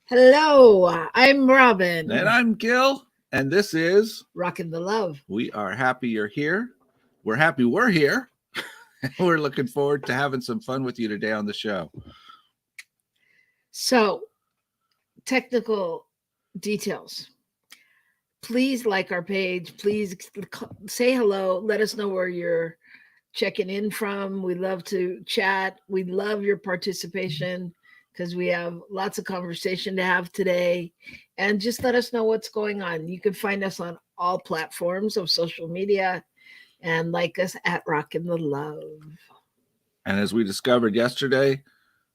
Hello, I'm Robin. And I'm Gil, and this is Rockin' the Love. We Are Happy You're Here. We're happy we're here. We're looking forward to having some fun with you today on the show. So, technical details. Please like our page. Please say hello. Let us know where you're checking in from. We love to chat. We love your participation because we have lots of conversation to have today. And just let us know what's going on. You can find us on all platforms of social media and like us at Rockin' the Love. And as we discovered yesterday,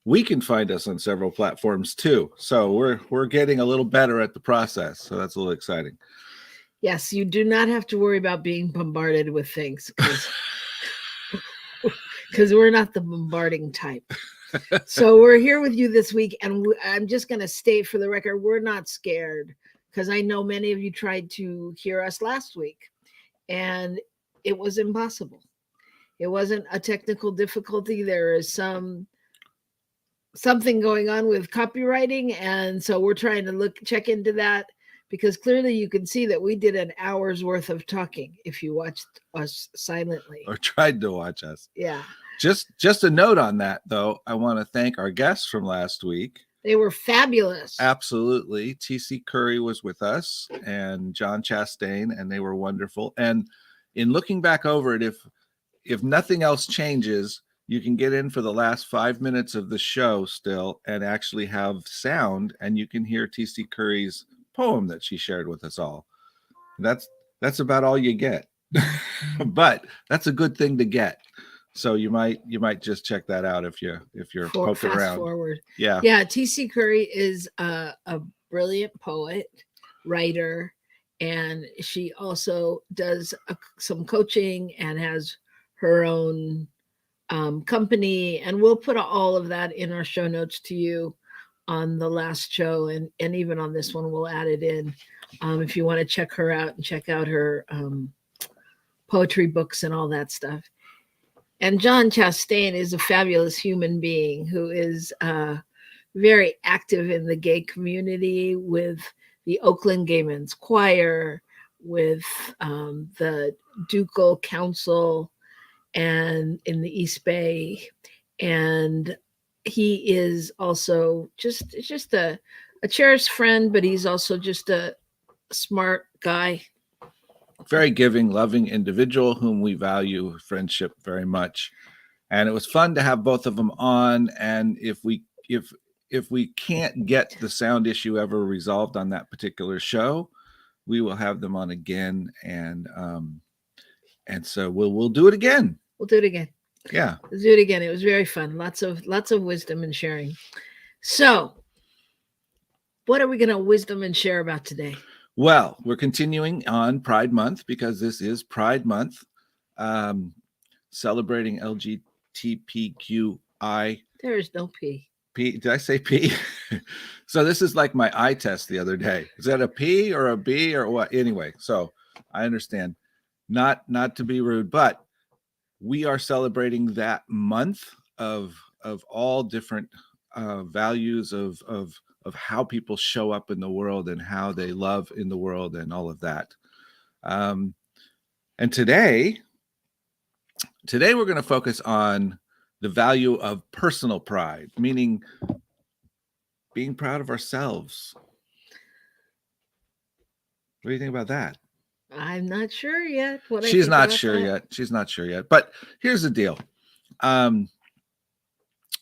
we can find us on several platforms too. So we're getting a little better at the process. So that's a little exciting. Yes, you do not have to worry about being bombarded with things because we're not the bombarding type. So we're here with you this week, and I'm just going to state for the record, we're not scared because I know many of you tried to hear us last week, and it was impossible. It wasn't a technical difficulty. There is something going on with copywriting, and so we're trying to check into that because clearly you can see that we did an hour's worth of talking if you watched us silently or tried to watch us. Yeah. Just a note on that, though. I want to thank our guests from last week. They were fabulous. Absolutely. T.C. Curry was with us and John Chastain, and they were wonderful. And in looking back over it, if nothing else changes, you can get in for the last 5 minutes of the show still and actually have sound, and you can hear T.C. Curry's poem that she shared with us all. That's about all you get. But that's a good thing to get. So you might just check that out if you're poking around. Forward. Yeah. T.C. Curry is a brilliant poet, writer, and she also does some coaching and has her own company. And we'll put all of that in our show notes to you on the last show, and even on this one we'll add it in if you want to check her out and check out her poetry books and all that stuff. And John Chastain is a fabulous human being who is very active in the gay community with the Oakland Gay Men's Choir, with the Ducal Council, and in the East Bay. And he is also just a cherished friend, but he's also just a smart guy. Very giving, loving individual whom we value friendship very much. And it was fun to have both of them on. And if we can't get the sound issue ever resolved on that particular show, we will have them on again. And so we'll do it again. We'll do it again. Yeah. Let's do it again. It was very fun. Lots of wisdom and sharing. So what are we going to wisdom and share about today? Well, we're continuing on Pride Month because this is Pride Month, celebrating LGBTQI. There is no P. P? Did I say P? So this is like my eye test the other day. Is that a P or a B or what? Anyway, so I understand. Not to be rude, but we are celebrating that month of all different values of how people show up in the world and how they love in the world and all of that. And today we're going to focus on the value of personal pride, meaning being proud of ourselves. What do you think about that? I'm not sure yet. She's not sure yet. But here's the deal.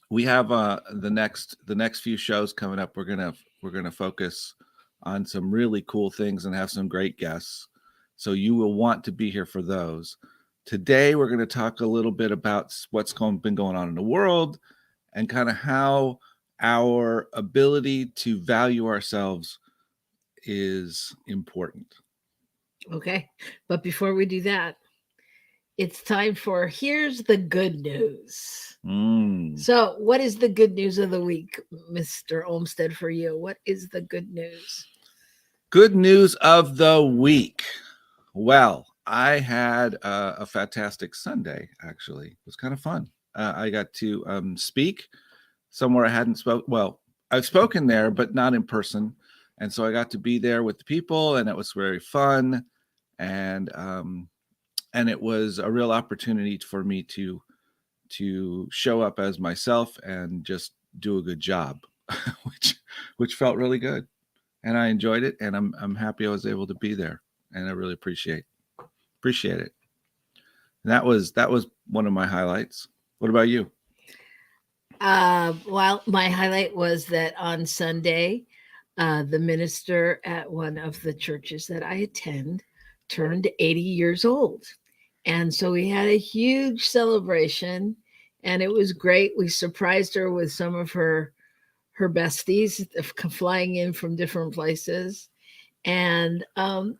We have the next few shows coming up. We're gonna focus on some really cool things and have some great guests. So you will want to be here for those. Today we're going to talk a little bit about what's been going on in the world and kind of how our ability to value ourselves is important. Okay, but before we do that, it's time for Here's the Good News. So what is the good news of the week, Mr. Olmsted, for you? What is the good news? Good news of the week. Well, I had a fantastic Sunday, actually. It was kind of fun. I got to speak somewhere I hadn't spoke. Well, I've spoken there, but not in person. And so I got to be there with the people, and it was very fun. And it was a real opportunity for me to show up as myself and just do a good job, which felt really good. And I enjoyed it, and I'm happy I was able to be there, and I really appreciate it. And that was one of my highlights. What about you? Well, my highlight was that on Sunday, the minister at one of the churches that I attend turned 80 years old. And so we had a huge celebration, and it was great. We surprised her with some of her besties flying in from different places. And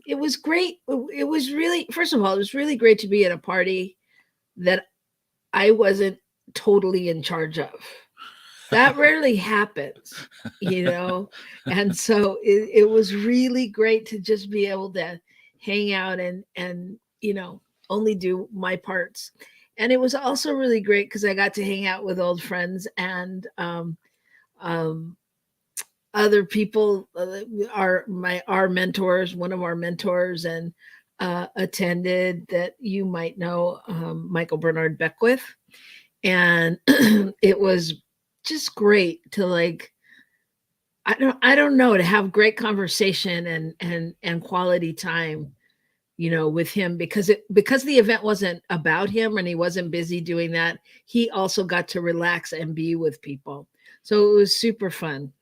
it was great. It was really, first of all, it was really great to be at a party that I wasn't totally in charge of. That rarely happens, you know? And so it was really great to just be able to hang out and, only do my parts. And it was also really great because I got to hang out with old friends and um, other people, our mentors, one of our mentors, and attended that you might know, Michael Bernard Beckwith, and it was just great to like I don't know, to have great conversation and quality time, with him, because the event wasn't about him and he wasn't busy doing that. He also got to relax and be with people, so it was super fun.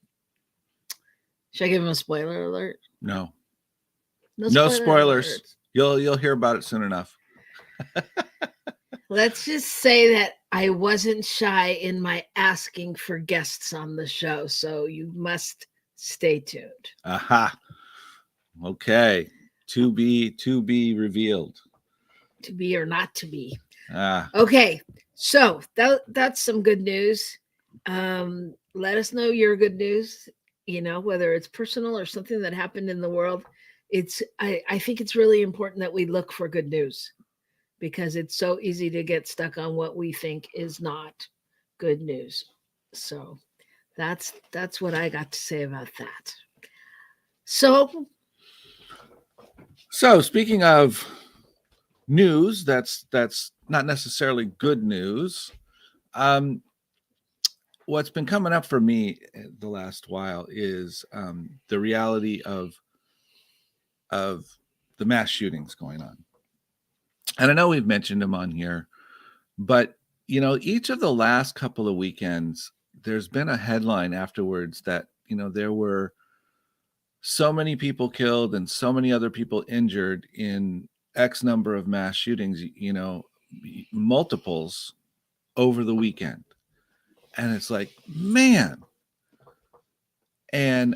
Should I give him a spoiler alert? No, No no spoiler spoilers. alerts. You'll hear about it soon enough. Let's just say that I wasn't shy in my asking for guests on the show, so you must stay tuned. Aha. Okay. To be revealed. To be or not to be. Ah. Okay, so that's some good news. Let us know your good news. Whether it's personal or something that happened in the world. I think it's really important that we look for good news, because it's so easy to get stuck on what we think is not good news. So that's what I got to say about that. So So speaking of news, that's not necessarily good news. Um, what's been coming up for me the last while is the reality of the mass shootings going on. And I know we've mentioned them on here, but each of the last couple of weekends, there's been a headline afterwards that there were so many people killed and so many other people injured in X number of mass shootings, multiples over the weekend. And it's like, man. And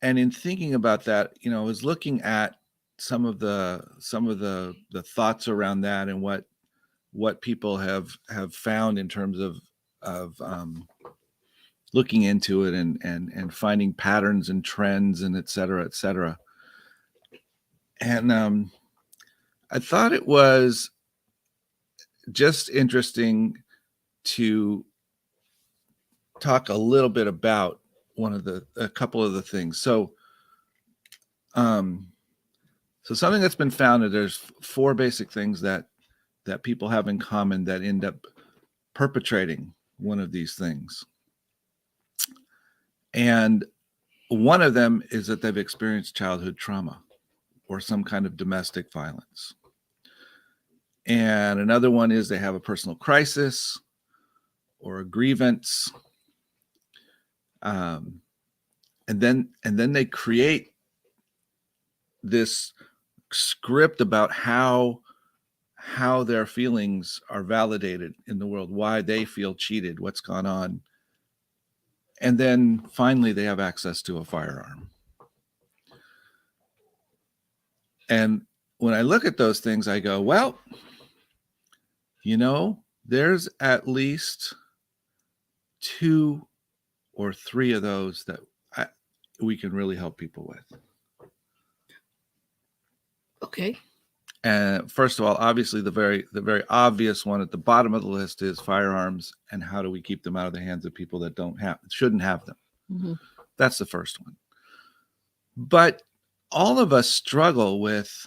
in thinking about that, I was looking at some of the thoughts around that, and what people have found in terms of looking into it, and finding patterns and trends, and et cetera, et cetera. And I thought it was just interesting to talk a little bit about a couple of the things. So something that's been found, that there's 4 basic things that people have in common that end up perpetrating one of these things. And one of them is that they've experienced childhood trauma or some kind of domestic violence. And another one is they have a personal crisis or a grievance. And then they create this script about how their feelings are validated in the world, why they feel cheated, what's gone on. And then finally they have access to a firearm. And when I look at those things, I go, well, there's at least 2 or 3 of those that we can really help people with. okay. And first of all, obviously the very obvious one at the bottom of the list is firearms, and how do we keep them out of the hands of people that shouldn't have them. Mm-hmm. That's the first one. But all of us struggle with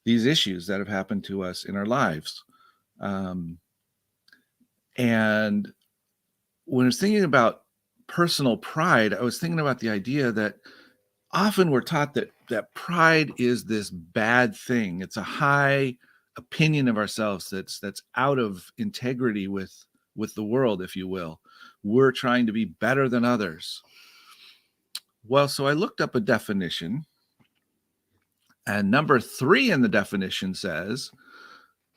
these issues that have happened to us in our lives. And when I was thinking about personal pride, I was thinking about the idea that often we're taught that pride is this bad thing. It's a high opinion of ourselves that's out of integrity with the world, if you will. We're trying to be better than others. Well, so I looked up a definition, and number 3 in the definition says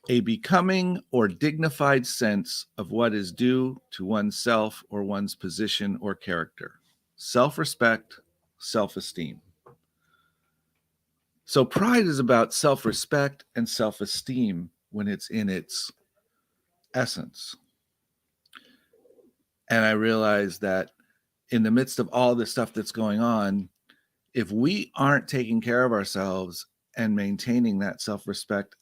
a becoming or dignified sense of what is due to oneself or one's position or character, self-respect, self-esteem. So pride is about self-respect and self-esteem when it's in its essence. And I realized that in the midst of all this stuff that's going on, if we aren't taking care of ourselves and maintaining that self-respect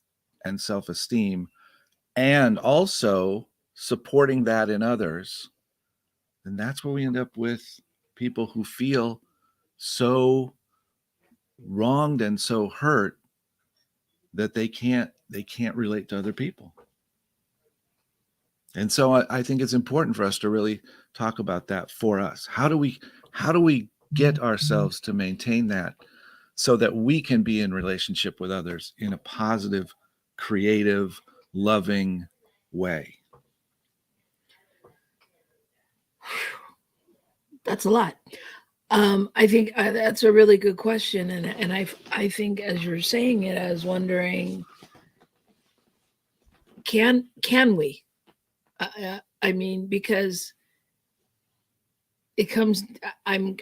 and self-esteem, and also supporting that in others, then that's where we end up with people who feel so wronged and so hurt that they can't relate to other people. And so I think it's important for us to really talk about that for us. How do we get ourselves to maintain that so that we can be in relationship with others in a positive, creative, loving way? That's a lot. I think that's a really good question, and I think as you're saying it, I was wondering, can we? I mean, because it comes. I'm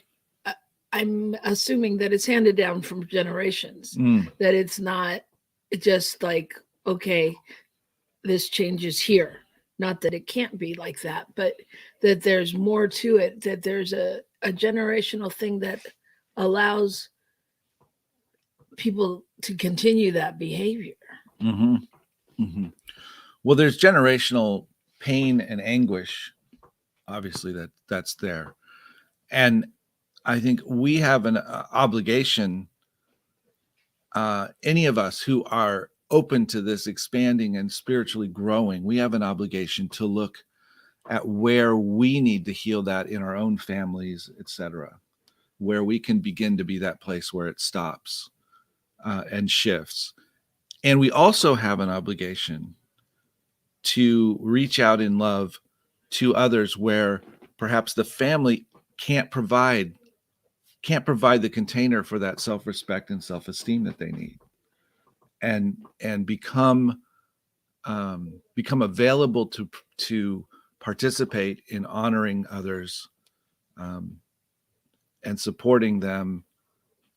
I'm assuming that it's handed down from generations. That it's not just like, okay, this changes here. Not that it can't be like that, but that there's more to it. That there's a generational thing that allows people to continue that behavior. Mm-hmm. Mm-hmm. Well, there's generational pain and anguish, obviously, that's there. And I think we have an obligation, any of us who are open to this expanding and spiritually growing, we have an obligation to look at where we need to heal that in our own families, etc., where we can begin to be that place where it stops and shifts. And we also have an obligation to reach out in love to others where perhaps the family can't provide the container for that self-respect and self-esteem that they need, and become available to participate in honoring others, and supporting them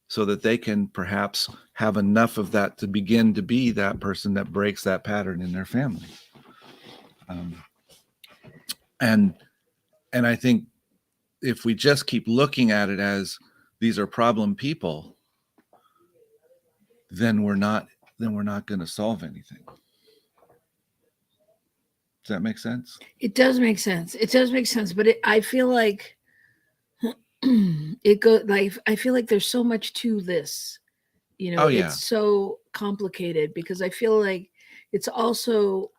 so that they can perhaps have enough of that to begin to be that person that breaks that pattern in their family. And I think if we just keep looking at it as these are problem people, then we're not going to solve anything. Does that make sense? It does make sense. It does make sense, but I feel like it goes like, I feel like there's so much to this. Oh, yeah. It's so complicated because I feel like it's also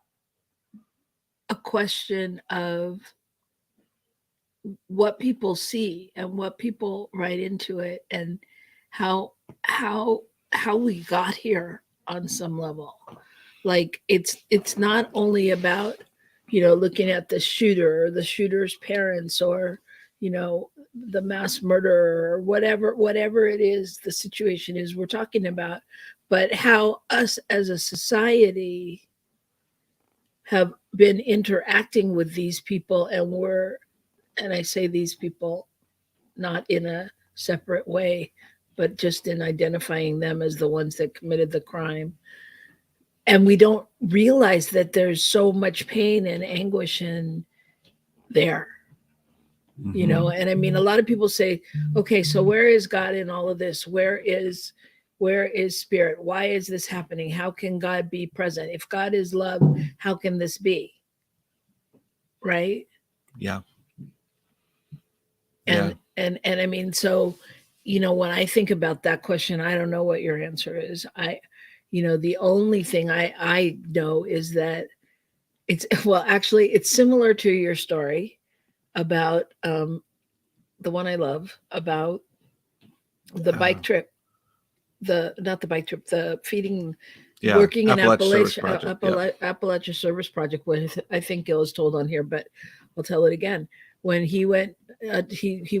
a question of what people see and what people write into it, and how we got here on some level. Like it's not only about looking at the shooter or the shooter's parents, or the mass murderer, or whatever it is the situation is we're talking about, but how us as a society have been interacting with these people, and I say these people not in a separate way, but just in identifying them as the ones that committed the crime. And we don't realize that there's so much pain and anguish in there. Mm-hmm. And I mean, a lot of people say, okay, so where is God in all of this? Where is Where is spirit? Why is this happening? How can God be present? If God is love, how can this be? Right? Yeah. And I mean, so, when I think about that question, I don't know what your answer is. The only thing I know is that it's well, actually, it's similar to your story about the one I love about the bike trip, the not the bike trip, the feeding, Yeah. working in Appalachia Service Project. Yeah. Appalachia Service Project. What I think Gil is told on here, but I'll tell it again. When he went, when he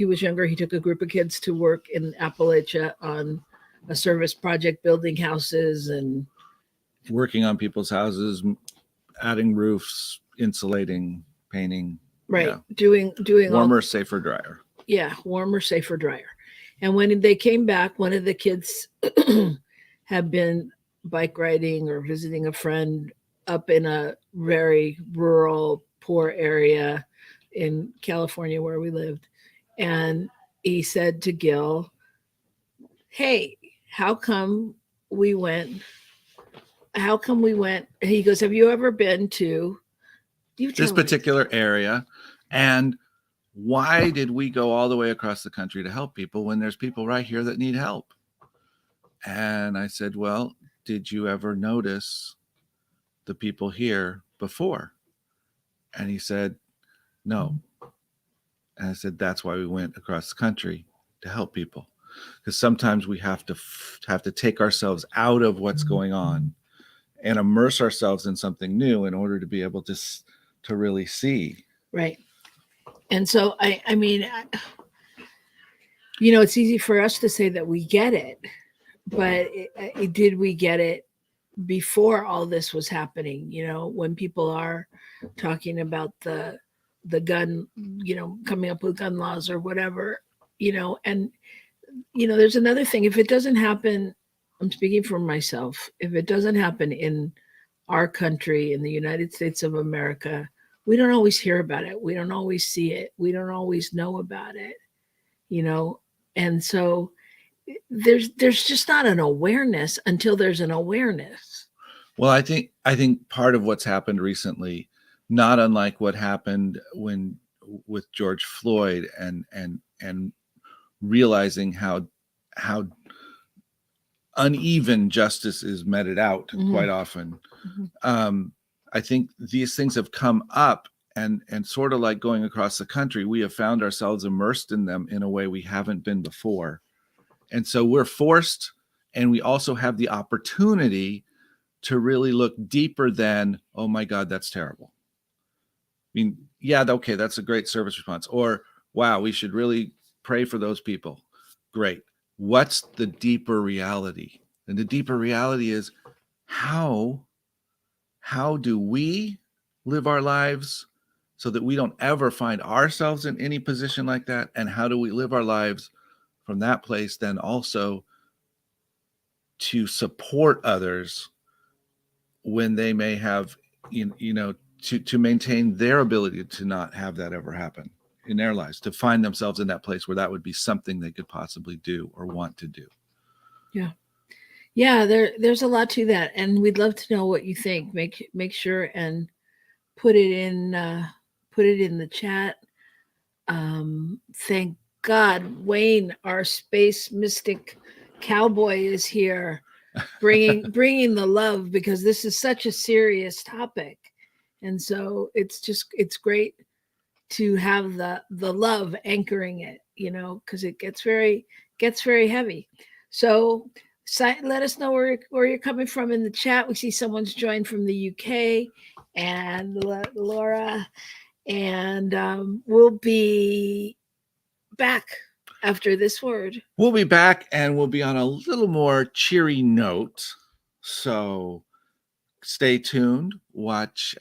was younger, he took a group of kids to work in Appalachia on a service project, building houses and working on people's houses, adding roofs, insulating, painting. right, Yeah. doing warmer, safer, drier. Yeah, warmer, safer, drier. And when they came back, one of the kids had been bike riding or visiting a friend up in a very rural, poor area in California where we lived. And he said to Gil, "Hey, how come we went? How come we went?" He goes, "Have you ever been to this particular area? And why did we go all the way across the country to help people when there's people right here that need help?" And I said, "Well, did you ever notice the people here before?" And he said, "No." And I said, "That's why we went across the country, to help people. Because sometimes we have to take ourselves out of what's going on and immerse ourselves in something new in order to be able to really see." Right. And so I mean, it's easy for us to say that we get it, but did we get it before all this was happening? When people are talking about the gun, coming up with gun laws or whatever, and there's another thing. If it doesn't happen, I'm speaking for myself, if it doesn't happen in our country, in the United States of America, we don't always hear about it. We don't always see it. We don't always know about it, and so there's just not an awareness until there's an awareness. Well, I think part of what's happened recently, not unlike what happened with George Floyd, and realizing how uneven justice is meted out quite often. I think these things have come up, and sort of like going across the country, we have found ourselves immersed in them in a way we haven't been before. And so we're forced, and we also have the opportunity to really look deeper than, oh my God, that's terrible. I mean, yeah, okay, that's a great service response. Or, wow, we should really pray for those people. Great. What's the deeper reality? And the deeper reality is, how do we live our lives so that we don't ever find ourselves in any position like that? And how do we live our lives from that place then also to support others when they may have, to maintain their ability to not have that ever happen in their lives, to find themselves in that place where that would be something they could possibly do or want to do. Yeah, there's a lot to that, and we'd love to know what you think. Make sure and put it in the chat. Thank God Wayne, our space mystic cowboy, is here, bringing the love, because this is such a serious topic, and so it's great to have the love anchoring it, because it gets very heavy. So let us know where you're coming from in the chat. We see someone's joined from the UK, and Laura, and we'll be back after this word. We'll be back, and we'll be on a little more cheery note. So stay tuned, watch,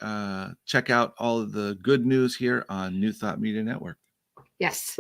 check out all of the good news here on New Thought Media Network. Yes.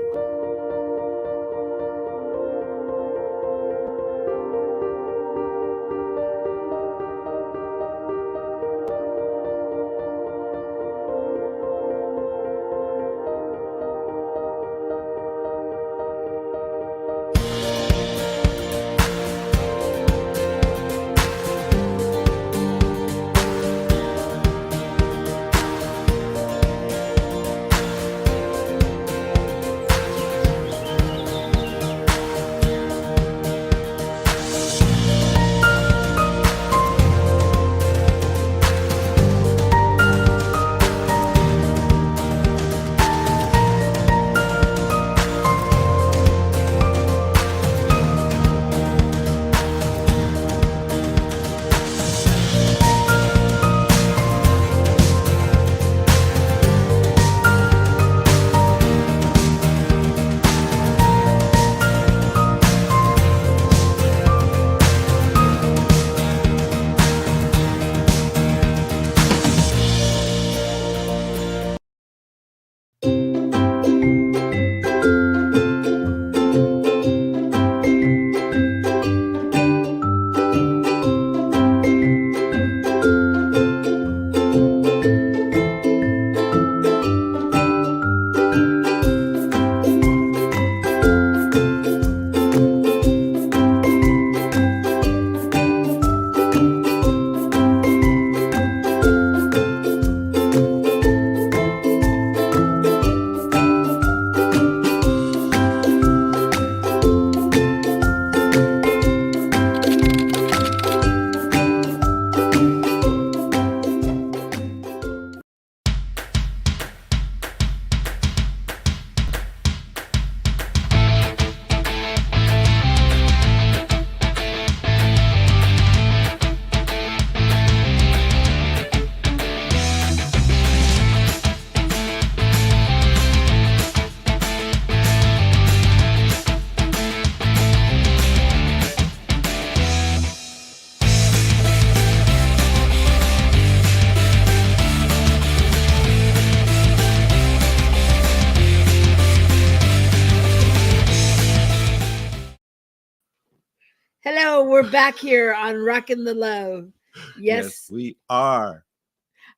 we're back here on Rockin' the Love. Yes, Yes, we are.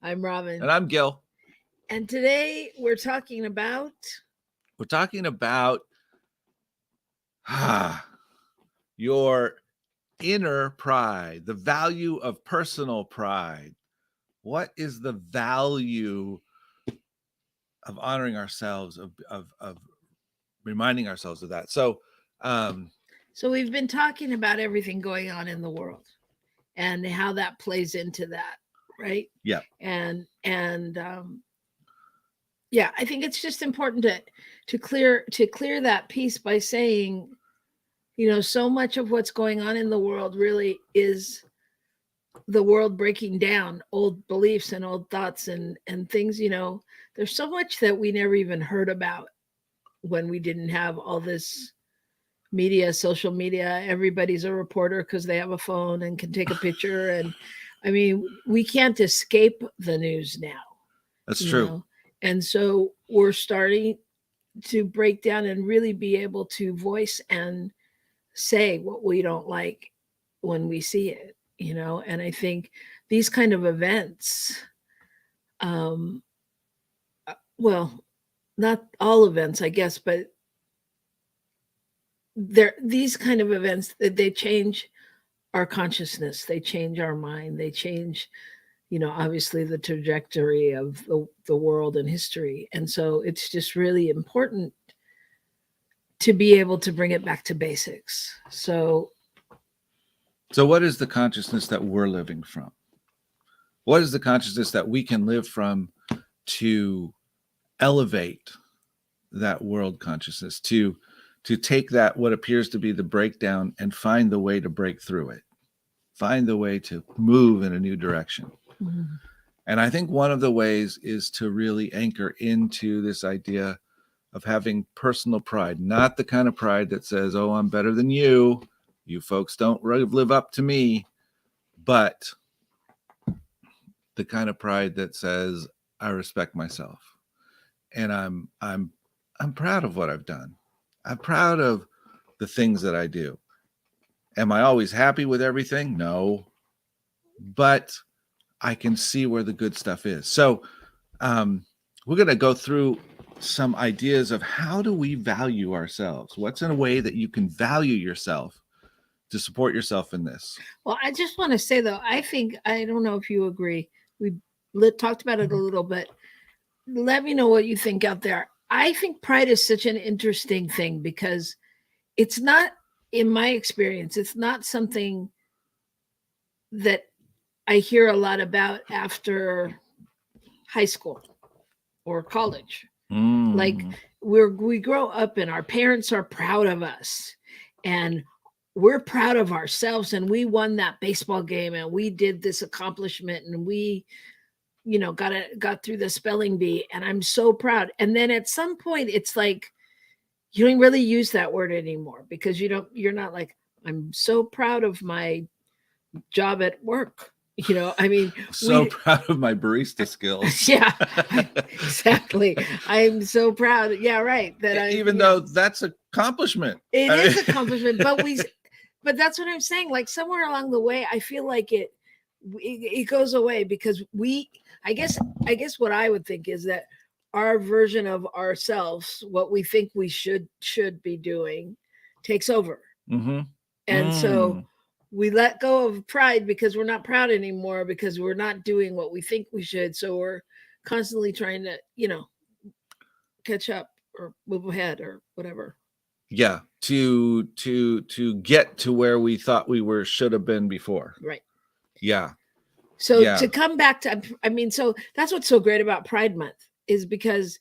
I'm Robin. And I'm Gil. And today we're talking about We're talking about your inner pride, the value of personal pride. What is the value of honoring ourselves, of reminding ourselves of that? So we've been talking about everything going on in the world and how that plays into that, right? yeah. And yeah, I think it's just important to clear that piece by saying, so much of what's going on in the world really is the world breaking down old beliefs and old thoughts and things. There's so much that we never even heard about when we didn't have all this media, social media. Everybody's a reporter because they have a phone and can take a picture. And I mean, we can't escape the news now. That's true. And so we're starting to break down and really be able to voice and say what we don't like when we see it, and I think these kind of events, well, not all events, I guess, but these kind of events, they change our consciousness, they change our mind, they change, obviously the trajectory of the world and history. And so it's just really important to be able to bring it back to basics. So what is the consciousness that we're living from? What is the consciousness that we can live from to elevate that world consciousness, to take that, what appears to be the breakdown, and find the way to break through it, find the way to move in a new direction? mm-hmm. And I think one of the ways is to really anchor into this idea of having personal pride, not the kind of pride that says, oh, I'm better than you. You folks don't live up to me. But the kind of pride that says, I respect myself. And I'm proud of what I've done. I'm proud of the things that I do. Am I always happy with everything? No. But I can see where the good stuff is. So we're going to go through some ideas of how do we value ourselves? What's in a way that you can value yourself to support yourself in this? Well, I just want to say, though, I don't know if you agree. We talked about it a little bit. Let me know what you think out there. I think pride is such an interesting thing because it's not, in my experience, it's not something that I hear a lot about after high school or college. Like we grow up and our parents are proud of us and we're proud of ourselves, and we won that baseball game and we did this accomplishment and we got through the spelling bee, and I'm so proud. And then at some point it's like you don't really use that word anymore because you're not like, I'm so proud of my job at work. I mean, so proud of my barista skills. Yeah, exactly. I'm so proud. Yeah, right. That even though that's an accomplishment. It is an accomplishment, but that's what I'm saying. Like somewhere along the way, I feel like it goes away because I guess what I would think is that our version of ourselves, what we think we should be doing, takes over. Mm-hmm. And so we let go of pride because we're not proud anymore because we're not doing what we think we should. So we're constantly trying to, catch up or move ahead or whatever. Yeah. To get to where we thought we should have been before. Right. Yeah. So to come back to, so that's what's so great about Pride Month is because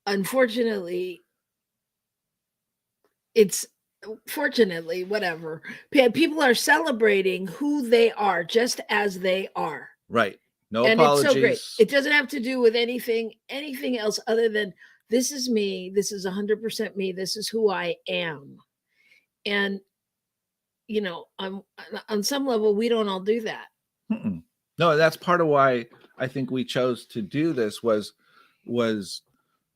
unfortunately whatever, people are celebrating who they are just as they are. Right. No apologies. It's so great. It doesn't have to do with anything else other than this is me. This is 100% me. This is who I am. And, on some level, we don't all do that. Mm-mm. No, that's part of why I think we chose to do this was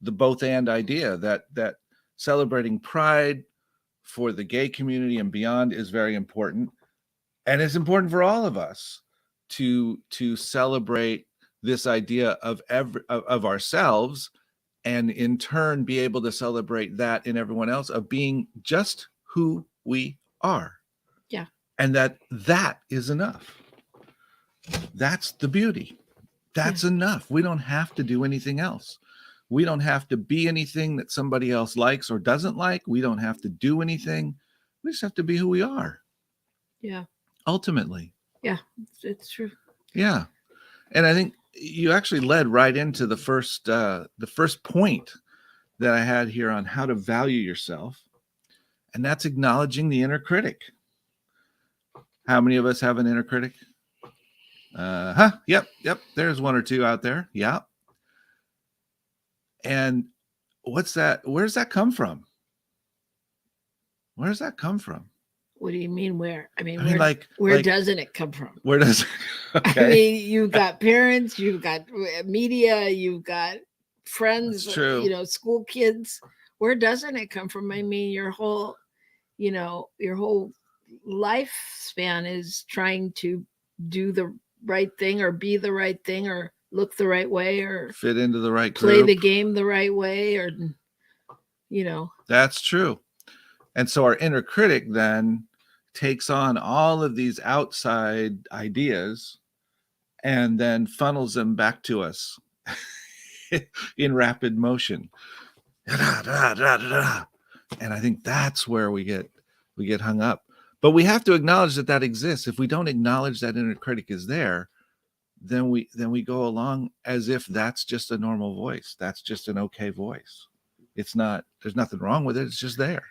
the both and idea that celebrating pride for the gay community and beyond is very important. And it's important for all of us to celebrate this idea of ourselves, and in turn be able to celebrate that in everyone else, of being just who we are. Yeah. And that is enough. That's the beauty. That's enough. We don't have to do anything else. We don't have to be anything that somebody else likes or doesn't like. We don't have to do anything. We just have to be who we are. Yeah. Ultimately. Yeah, it's true. Yeah. And I think you actually led right into the first point that I had here on how to value yourself. And that's acknowledging the inner critic. How many of us have an inner critic? Yep. There's one or two out there. Yeah. And what's that? Where does that come from? Where does that come from? What do you mean where? I mean, where doesn't it come from? Where does okay. I mean, you've got parents, you've got media, you've got friends, school kids. Where doesn't it come from? I mean, your whole lifespan is trying to do the right thing or be the right thing or look the right way or fit into the right play group. The game the right way, or That's true. And so our inner critic then takes on all of these outside ideas and then funnels them back to us in rapid motion. And I think that's where we get hung up. But we have to acknowledge that exists. If we don't acknowledge that inner critic is there, then we go along as if that's just a normal voice. That's just an okay voice. It's not, there's nothing wrong with it. It's just there.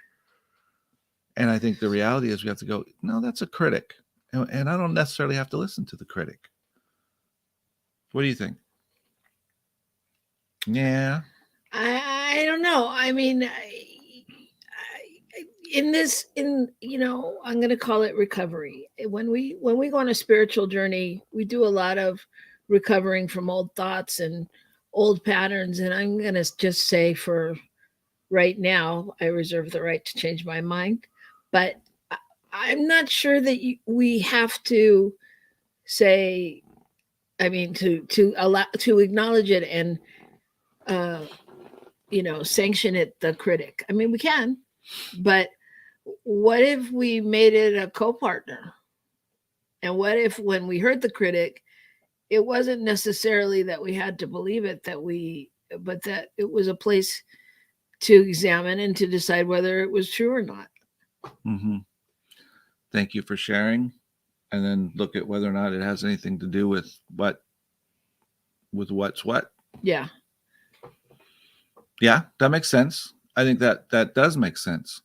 And I think the reality is we have to go, no, that's a critic. And I don't necessarily have to listen to the critic. What do you think? Yeah. I don't know. I mean, I'm going to call it recovery. When we go on a spiritual journey, we do a lot of recovering from old thoughts and old patterns. And I'm going to just say, for right now, I reserve the right to change my mind. But I'm not sure that we have to say, I mean, to allow, to acknowledge it and sanction it, the critic. I mean, we can, but what if we made it a co-partner? And what if when we heard the critic, it wasn't necessarily that we had to believe it, but that it was a place to examine and to decide whether it was true or not. Mm-hmm. Thank you for sharing. And then look at whether or not it has anything to do with what's what. Yeah. Yeah, that makes sense. I think that does make sense.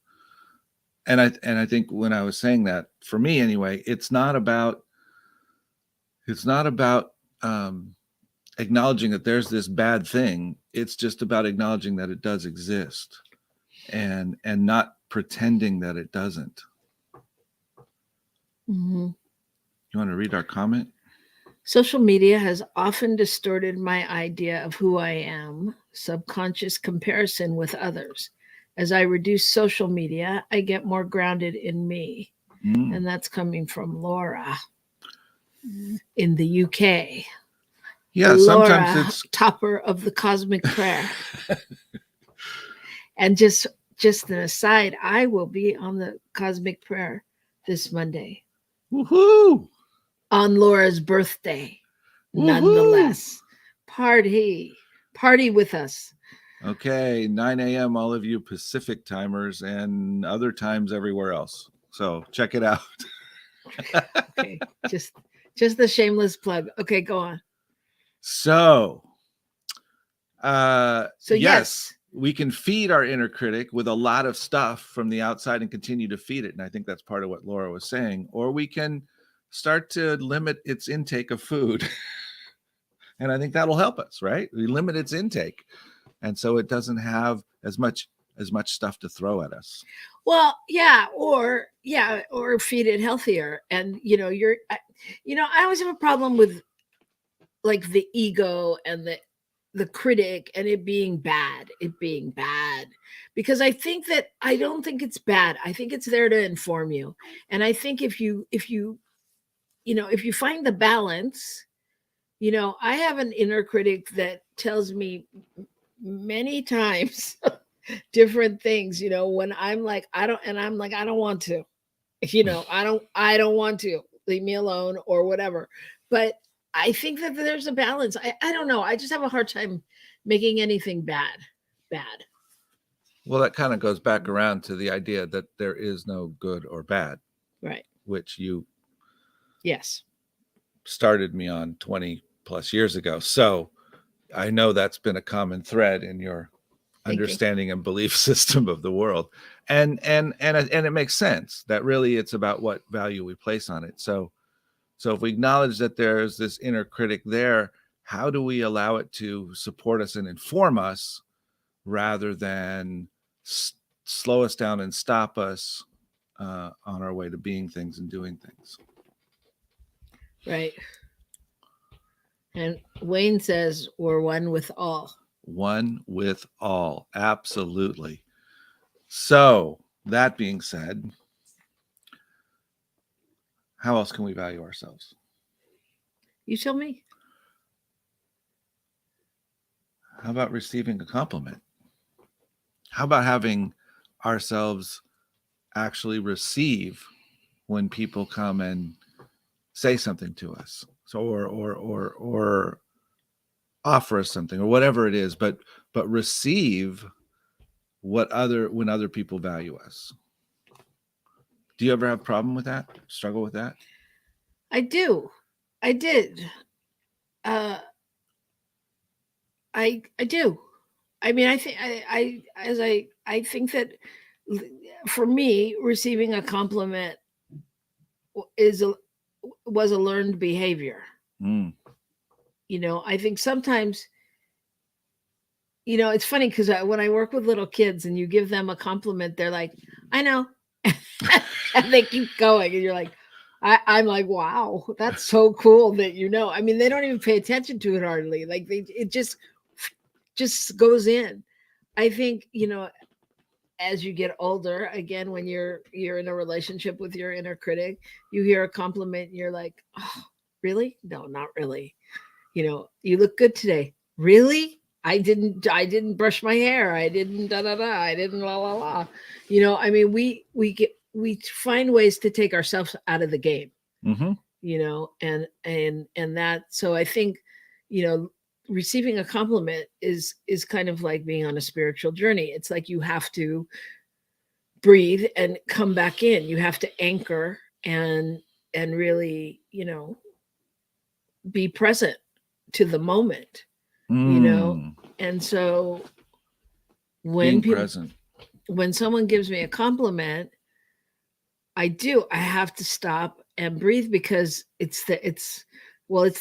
And I think when I was saying that, for me anyway, it's not about acknowledging that there's this bad thing. It's just about acknowledging that it does exist, and not pretending that it doesn't. Mm-hmm. You want to read our comment? Social media has often distorted my idea of who I am, subconscious comparison with others. As I reduce social media, I get more grounded in me. And that's coming from Laura in the UK. Yeah, Laura, sometimes it's topper of the cosmic prayer. And just an aside, I will be on the cosmic prayer this Monday. Woohoo! On Laura's birthday. Woohoo! Nonetheless, party with us. Okay, 9 a.m. all of you Pacific timers, and other times everywhere else. So check it out. Okay, just the shameless plug. Okay, go on. So yes, we can feed our inner critic with a lot of stuff from the outside and continue to feed it. And I think that's part of what Laura was saying. Or we can start to limit its intake of food. And I think that'll help us, right? We limit its intake. And so it doesn't have as much stuff to throw at us. Well, or feed it healthier. And I always have a problem with like the ego and the critic and it being bad, because I don't think it's bad. I think it's there to inform you. And I think if you find the balance, I have an inner critic that tells me many times different things, when I'm like, I don't want to, I don't want to, leave me alone or whatever. But I think that there's a balance. I don't know. I just have a hard time making anything bad. Well, that kind of goes back around to the idea that there is no good or bad, Right. which you Yes. started me on 20 plus years ago. So I know that's been a common thread in your Thank you. understanding and belief system of the world. And it makes sense that really it's about what value we place on it. So if we acknowledge that there's this inner critic there, how do we allow it to support us and inform us rather than slow us down and stop us on our way to being things and doing things? Right. And Wayne says we're one with all. One with all. Absolutely. So that being said, how else can we value ourselves? You tell me. How about receiving a compliment? How about having ourselves actually receive when people come and say something to us, so or offer us something or whatever it is, but receive when other people value us? Do you ever have a problem with that? Struggle with that? I do. I did. Uh I do. I mean, I think I think that for me, receiving a compliment is a was a learned behavior. Mm. I think sometimes, it's funny because when I work with little kids and you give them a compliment, they're like, I know. And they keep going. And you're like, I'm like, wow, that's so cool that I mean, they don't even pay attention to it hardly. Like it just goes in. I think, as you get older, again, when you're in a relationship with your inner critic, you hear a compliment and you're like, oh, really? No, not really. You look good today. Really? I didn't brush my hair. I didn't da da da. I didn't la la la. I mean, we find ways to take ourselves out of the game, Mm-hmm. and that, so I think, you know, receiving a compliment is kind of like being on a spiritual journey. It's like you have to breathe and come back in. You have to anchor and really, be present to the moment, Mm. and so when Being people present. when someone gives me a compliment, I have to stop and breathe, because it's the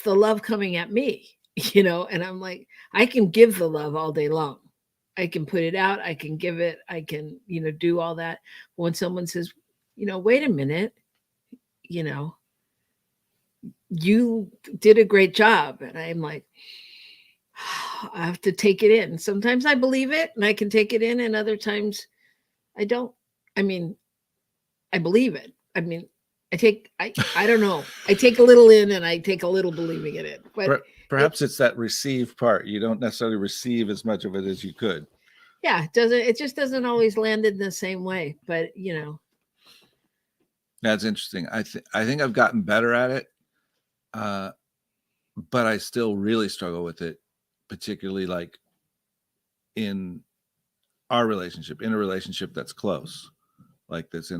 love coming at me, and I'm like, I can give the love all day long. I can put it out, I can give it, I can, do all that. When someone says, wait a minute, you know, you did a great job, and I'm like, I have to take it in. Sometimes I believe it and I can take it in, and other times I don't. I mean, I believe it. I mean, I don't know. I take a little in and I take a little believing in it. But Perhaps it's that receive part. You don't necessarily receive as much of it as you could. yeah, it just doesn't always land in the same way. But That's interesting. I think I've gotten better at it, but I still really struggle with it, particularly like in our relationship, in a relationship that's close, like this.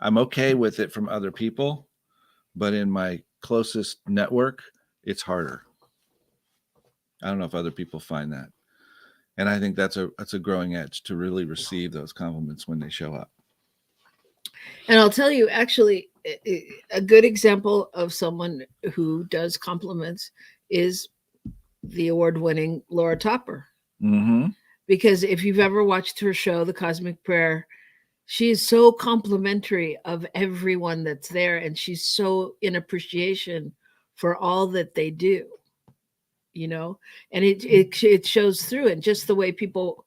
I'm okay with it from other people, but in my closest network, it's harder. I don't know if other people find that, and I think that's a growing edge to really receive those compliments when they show up. and I'll tell you, actually, a good example of someone who does compliments is the award-winning Laura Topper. Mm-hmm. Because if you've ever watched her show, The Cosmic Prayer, she is so complimentary of everyone that's there, and she's so in appreciation for all that they do. you know, and it shows through, and just the way people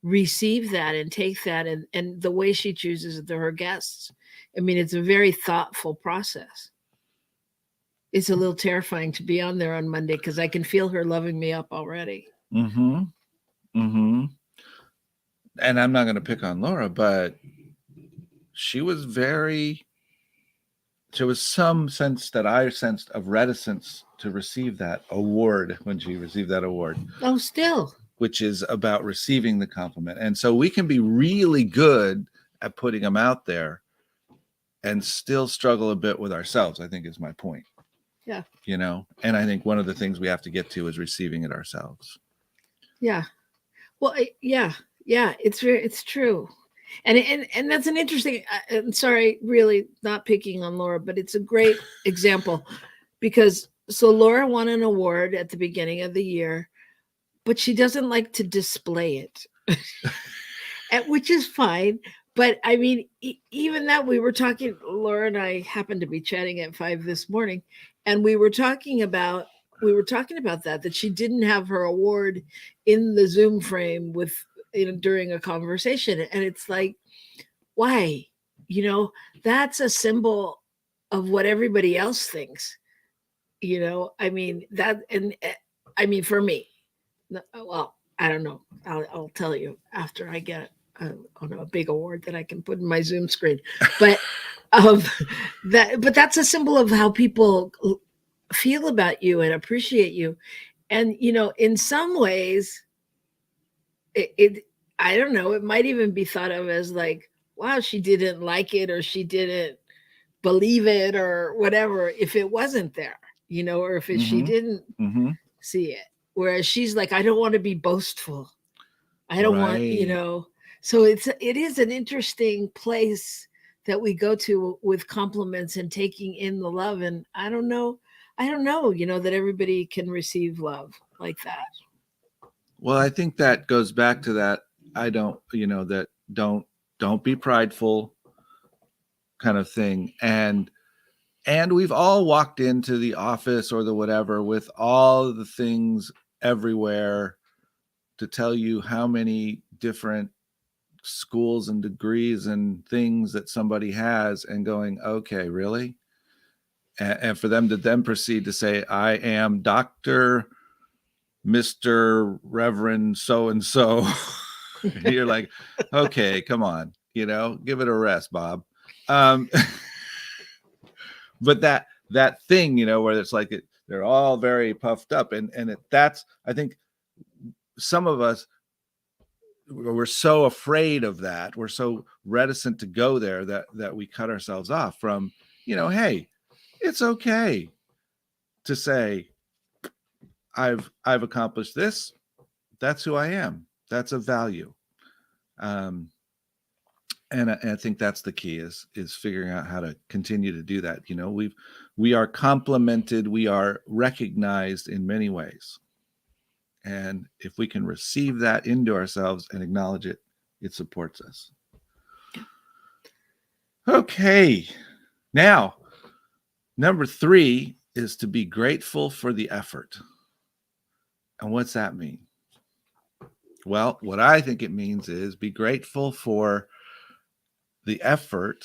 receive that and take that, and the way she chooses her guests. I mean, it's a very thoughtful process. It's a little terrifying to be on there on Monday because I can feel her loving me up already. Mm-hmm. Mm-hmm. And I'm not going to pick on Laura, but she was very, there was some sense that I sensed of reticence to receive that award when she received that award. Oh, still. Which is about receiving the compliment. And so we can be really good at putting them out there and still struggle a bit with ourselves, I think is my point. Yeah. You know, and I think one of the things we have to get to is receiving it ourselves. Yeah. Well, yeah, it's true, and that's an interesting. I'm sorry, really not picking on Laura, but it's a great example because so Laura won an award at the beginning of the year, but she doesn't like to display it, which is fine. But I mean, even that we were talking, Laura and I happened to be chatting at 5 this morning, and we were talking about that she didn't have her award in the Zoom frame with during a conversation, and it's like, why? You know, that's a symbol of what everybody else thinks. I mean that, and I mean for me, well, I don't know. I'll tell you after I get a big award that I can put in my Zoom screen. But um, that's a symbol of how people feel about you and appreciate you. And in some ways, it I don't know. It might even be thought of as like, wow, she didn't like it or she didn't believe it or whatever if it wasn't there, or if she didn't see it. Whereas she's like, I don't want to be boastful. I don't want, Right. So it is an interesting place that we go to with compliments and taking in the love. And I don't know, that everybody can receive love like that. Well, I think that goes back to that. I don't, that don't be prideful kind of thing. And we've all walked into the office or the whatever with all the things everywhere to tell you how many different schools and degrees and things that somebody has, and going, okay, really? And for them to then proceed to say, I am Dr. Mr. Reverend so and so. You're like, okay, come on, give it a rest, Bob. Um, but that thing, where it's like they're all very puffed up, and that's, I think some of us, we're so afraid of that, we're so reticent to go there that we cut ourselves off from, hey, it's okay to say, I've accomplished this. That's who I am. That's a value. Um, and I think that's the key is figuring out how to continue to do that. We are complimented, we are recognized in many ways, and if we can receive that into ourselves and acknowledge it, it supports us. Okay, now number 3 is to be grateful for the effort. And what's that mean? Well, what I think it means is be grateful for the effort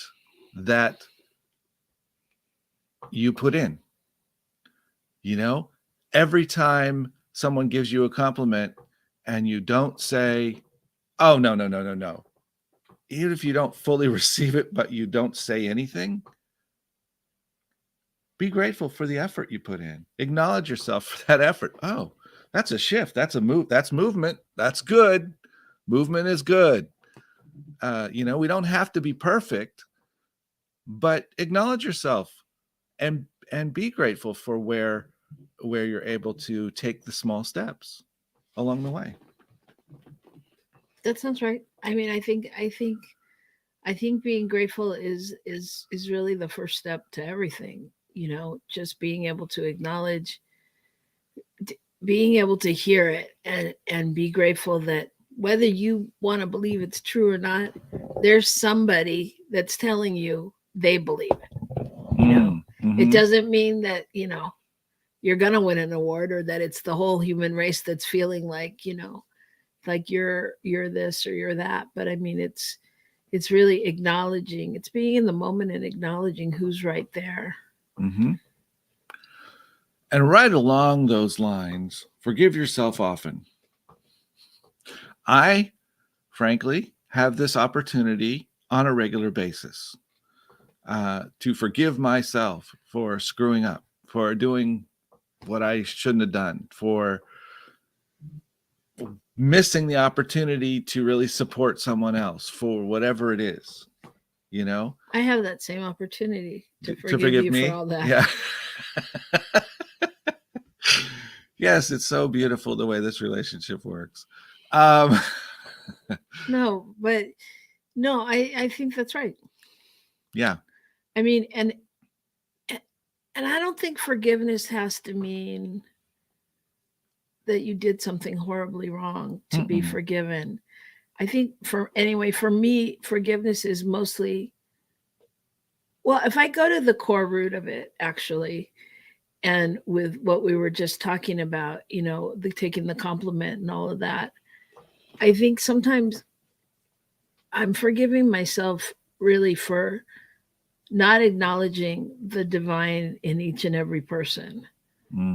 that you put in. Every time someone gives you a compliment and you don't say, oh, no, no, no, no, no. Even if you don't fully receive it, but you don't say anything, be grateful for the effort you put in. Acknowledge yourself for that effort. Oh, that's a shift. That's a move. That's movement. That's good. Movement is good. We don't have to be perfect, but acknowledge yourself and be grateful for where you're able to take the small steps along the way. That sounds right. I mean, I think being grateful is really the first step to everything. Just being able to acknowledge, being able to hear it, and be grateful that whether you want to believe it's true or not, there's somebody that's telling you they believe it. It Mm-hmm. doesn't mean that you're going to win an award, or that it's the whole human race that's feeling like, like you're this or you're that. But I mean, it's really acknowledging, it's being in the moment and acknowledging who's right there. Mm-hmm. And right along those lines, forgive yourself often. I, frankly, have this opportunity on a regular basis to forgive myself for screwing up, for doing what I shouldn't have done, for missing the opportunity to really support someone else, for whatever it is, I have that same opportunity to to forgive you me for all that. Yeah. Yes, it's so beautiful the way this relationship works. No, but no, I think that's right. Yeah. I mean, and I don't think forgiveness has to mean that you did something horribly wrong to be forgiven. I think for me, forgiveness is mostly, well, if I go to the core root of it, actually, and with what we were just talking about, taking the compliment and all of that, I think sometimes I'm forgiving myself really for not acknowledging the divine in each and every person.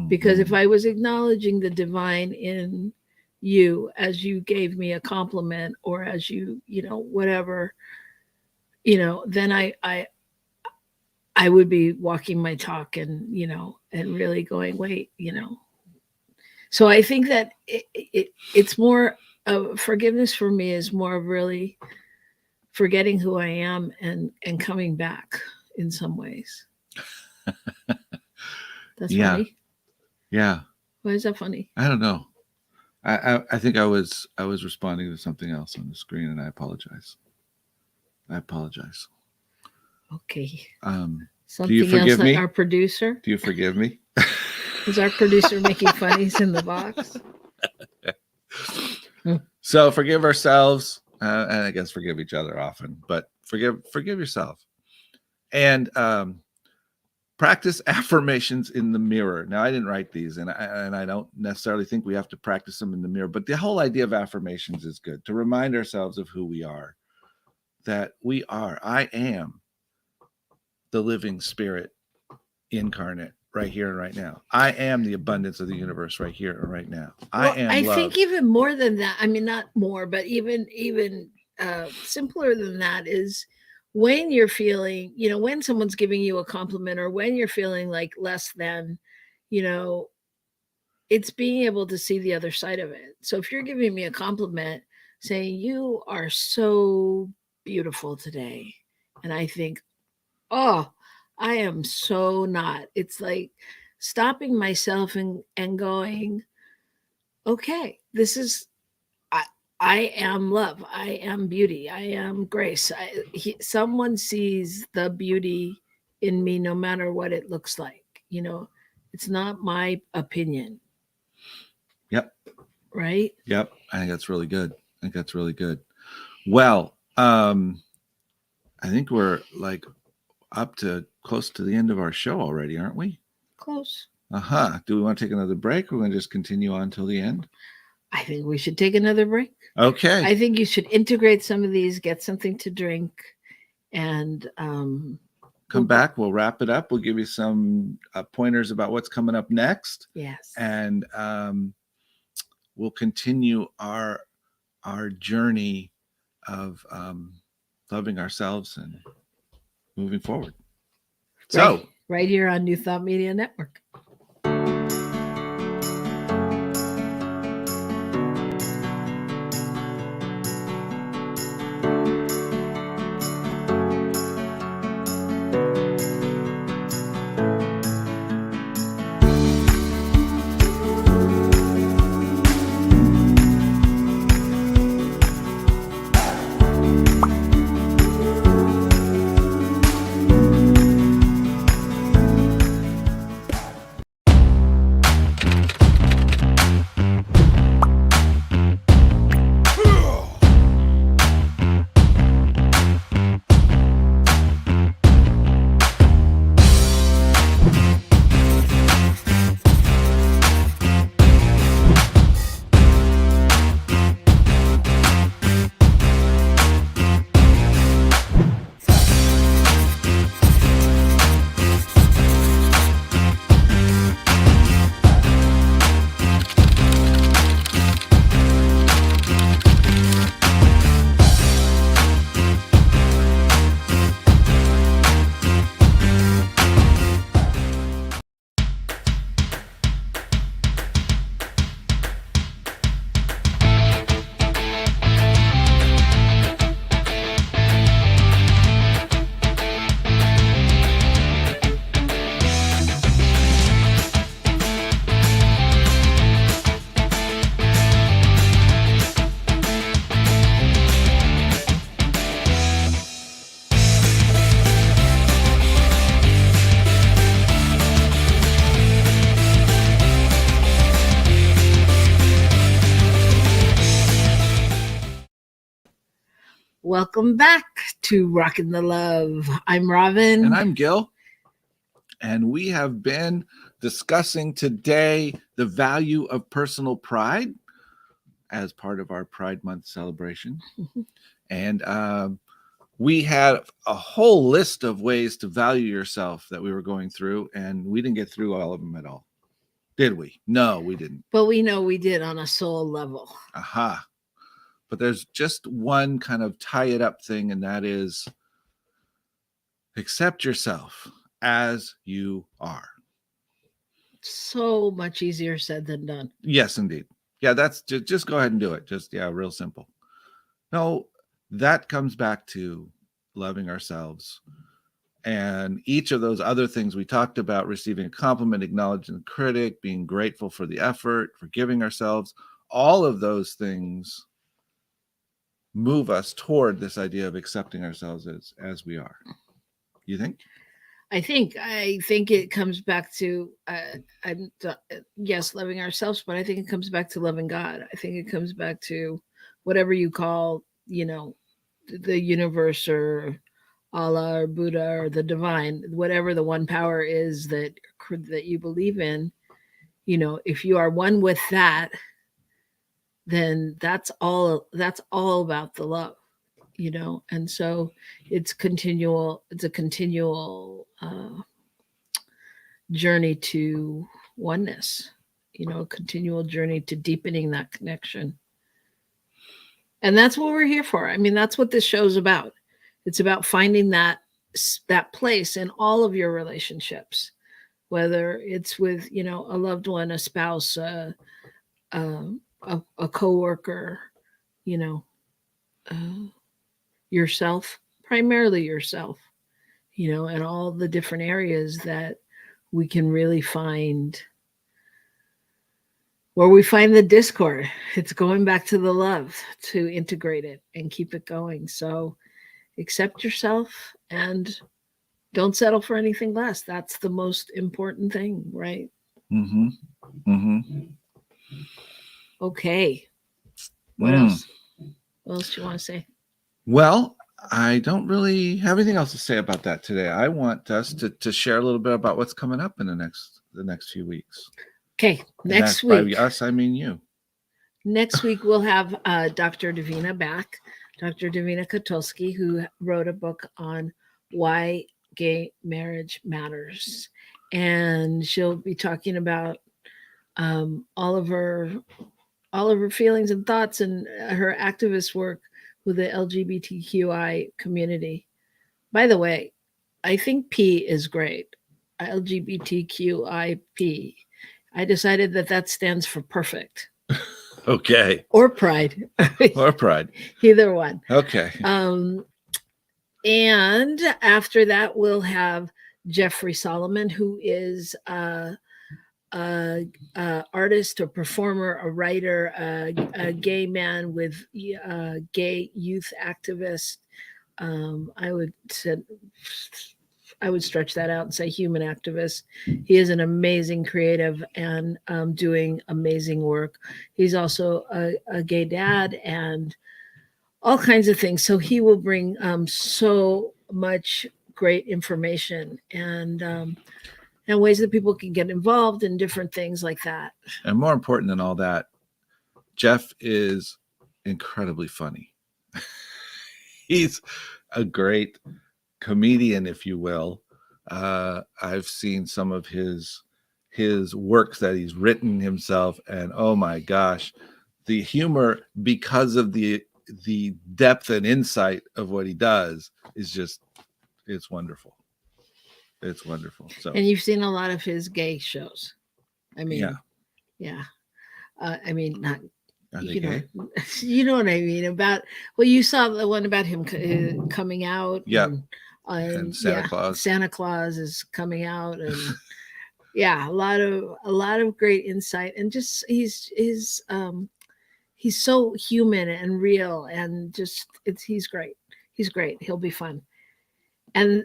Because if I was acknowledging the divine in you as you gave me a compliment, or as you, whatever, then I would be walking my talk, and, and really going, wait, So I think that it's more forgiveness for me is more of really forgetting who I am, and coming back in some ways. That's funny. Yeah. Why is that funny? I don't know. I think I was responding to something else on the screen, and I apologize. Okay. Do you forgive me? Our producer? Do you forgive me? Is our producer making funnies in the box? So forgive ourselves, and I guess forgive each other often, but forgive yourself. And practice affirmations in the mirror. Now, I didn't write these, and I don't necessarily think we have to practice them in the mirror, but the whole idea of affirmations is good, to remind ourselves of who we are, that I am the living spirit incarnate right here and right now. I am the abundance of the universe right here and right now. I think even more than that, I mean, not more, but even simpler than that is when you're feeling, when someone's giving you a compliment, or when you're feeling like less than, it's being able to see the other side of it. So if you're giving me a compliment saying, you are so beautiful today, and I think, oh, I am so not. It's like stopping myself and going, okay, this is, I am love. I am beauty. I am grace. Someone sees the beauty in me, no matter what it looks like. It's not my opinion. Yep. Right? Yep. I think that's really good. Well, I think we're like up to close to the end of our show already, aren't we? Close. Do we want to take another break, or we're going to just continue on till the end? I think we should take another break. Okay. I think you should integrate some of these, get something to drink, and come back. We'll wrap it up. We'll give you some pointers about what's coming up next. Yes. And we'll continue our journey of loving ourselves and moving forward. So right here on New Thought Media Network. Welcome back to Rockin' the Love. I'm Robin. And I'm Gil. And we have been discussing today the value of personal pride as part of our Pride Month celebration. And we had a whole list of ways to value yourself that we were going through, and we didn't get through all of them at all. Did we? No, we didn't. But we know we did on a soul level. Aha. But there's just one kind of tie it up thing, and that is accept yourself as you are. So much easier said than done. Yes, indeed. Yeah, that's just go ahead and do it. Just, yeah, real simple. No, that comes back to loving ourselves. And each of those other things we talked about, receiving a compliment, acknowledging the critic, being grateful for the effort, forgiving ourselves, all of those things move us toward this idea of accepting ourselves as we are. You think? I think it comes back to yes, loving ourselves, but I think it comes back to loving God. I think it comes back to whatever you call, the universe or Allah or Buddha or the divine, whatever the one power is that you believe in. If you are one with that, then that's all about the love. And so it's a continual journey to oneness, a continual journey to deepening that connection. And that's what we're here for. I mean, that's what this show's about. It's about finding that place in all of your relationships, whether it's with, a loved one, a spouse, a coworker, yourself, primarily yourself, and all the different areas that we can really find where we find the discord. It's going back to the love to integrate it and keep it going. So accept yourself and don't settle for anything less. That's the most important thing, right? Mm-hmm. Mm-hmm. Okay. What else? What else do you want to say? Well, I don't really have anything else to say about that today. I want us to share a little bit about what's coming up in the next few weeks. Okay, next week. By us, I mean you. Next week we'll have Dr. Davina back, Dr. Davina Katulski, who wrote a book on why gay marriage matters, and she'll be talking about all of her feelings and thoughts and her activist work with the LGBTQI community. By the way, I think P is great. LGBTQIP. I decided that stands for perfect. Okay. Or pride. Or pride. Either one. Okay. And after that, we'll have Jeffrey Solomon, who is a artist, a performer, a writer, a gay man with gay youth activist. I would stretch that out and say human activist. He is an amazing creative and doing amazing work. He's also a gay dad and all kinds of things. So he will bring so much great information and ways that people can get involved in different things like that. And more important than all that, Jeff is incredibly funny. He's a great comedian, if you will. I've seen some of his works that he's written himself, and oh my gosh, the humor, because of the depth and insight of what he does, is just, it's wonderful. It's wonderful. So, and you've seen a lot of his gay shows. I mean, yeah. I mean, not. You know what I mean about. Well, you saw the one about him coming out. Yeah. And Santa Claus. Santa Claus is coming out, and yeah, a lot of great insight, and just he's so human and real, and just he's great. He's great. He'll be fun. And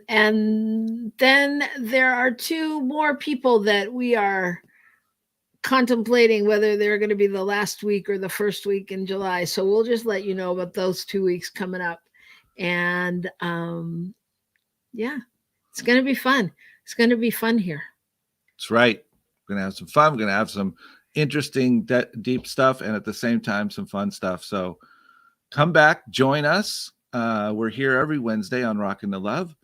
then there are two more people that we are contemplating whether they're going to be the last week or the first week in July. So we'll just let you know about those 2 weeks coming up. And yeah, it's going to be fun. It's going to be fun here. That's right. We're going to have some fun. We're going to have some interesting, deep stuff, and at the same time, some fun stuff. So come back, join us. We're here every Wednesday on Rockin' the Love.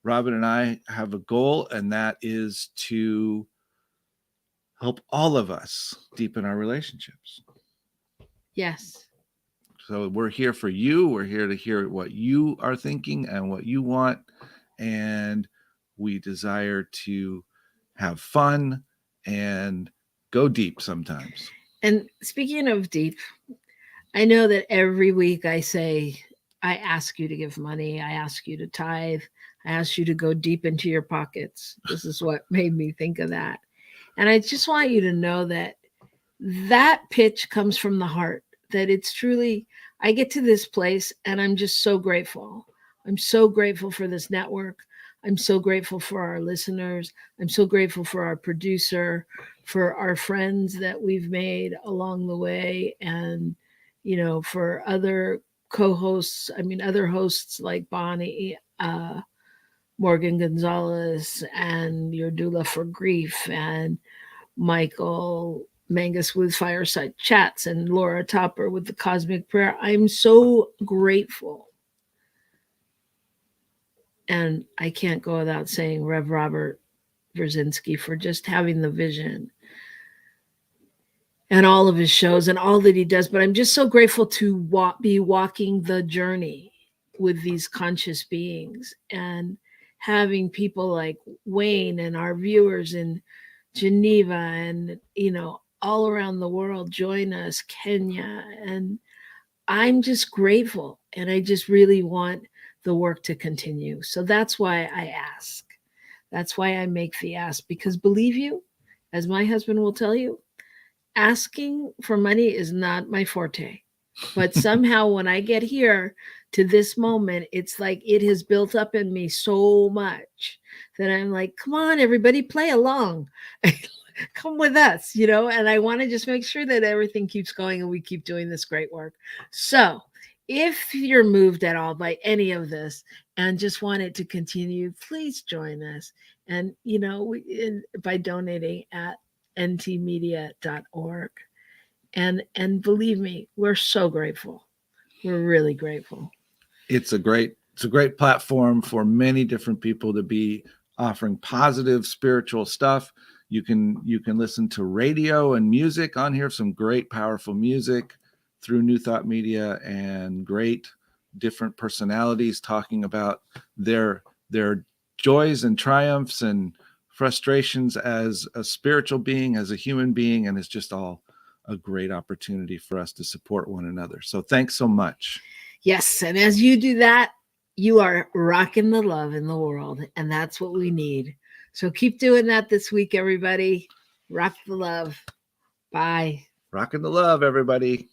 Robin and I have a goal, and that is to help all of us deepen our relationships. Yes. So we're here for you. We're here to hear what you are thinking and what you want. And we desire to have fun and go deep sometimes. And speaking of deep, I know that every week I say, I ask you to give money, I ask you to tithe, I ask you to go deep into your pockets. This is what made me think of that. And I just want you to know that that pitch comes from the heart, that it's truly, I get to this place and I'm just so grateful. I'm so grateful for this network. I'm so grateful for our listeners. I'm so grateful for our producer, for our friends that we've made along the way, and, for other co-hosts. I mean, other hosts like Bonnie, Morgan Gonzalez, and your doula for grief, and Michael Mangus with Fireside Chats, and Laura Topper with the Cosmic Prayer. I'm so grateful. And I can't go without saying Rev Robert Brzezinski for just having the vision and all of his shows and all that he does. But I'm just so grateful to be walking the journey with these conscious beings, and having people like Wayne and our viewers in Geneva and, all around the world join us, Kenya. And I'm just grateful. And I just really want the work to continue. So that's why I ask. That's why I make the ask. Because believe you, as my husband will tell you, asking for money is not my forte. But somehow when I get here to this moment, it's like it has built up in me so much that I'm like, come on, everybody, play along. Come with us, and I want to just make sure that everything keeps going and we keep doing this great work. So if you're moved at all by any of this and just want it to continue, please join us. And, by donating at ntmedia.org. And believe me, we're so grateful. We're really grateful. It's a great platform for many different people to be offering positive spiritual stuff. You can listen to radio and music on here, some great powerful music through New Thought Media, and great different personalities talking about their joys and triumphs and frustrations as a spiritual being, as a human being, and it's just all a great opportunity for us to support one another. So thanks so much. Yes, and as you do that, you are rocking the love in the world, and that's what we need. So keep doing that this week, everybody. Rock the love. Bye. Rocking the love, everybody.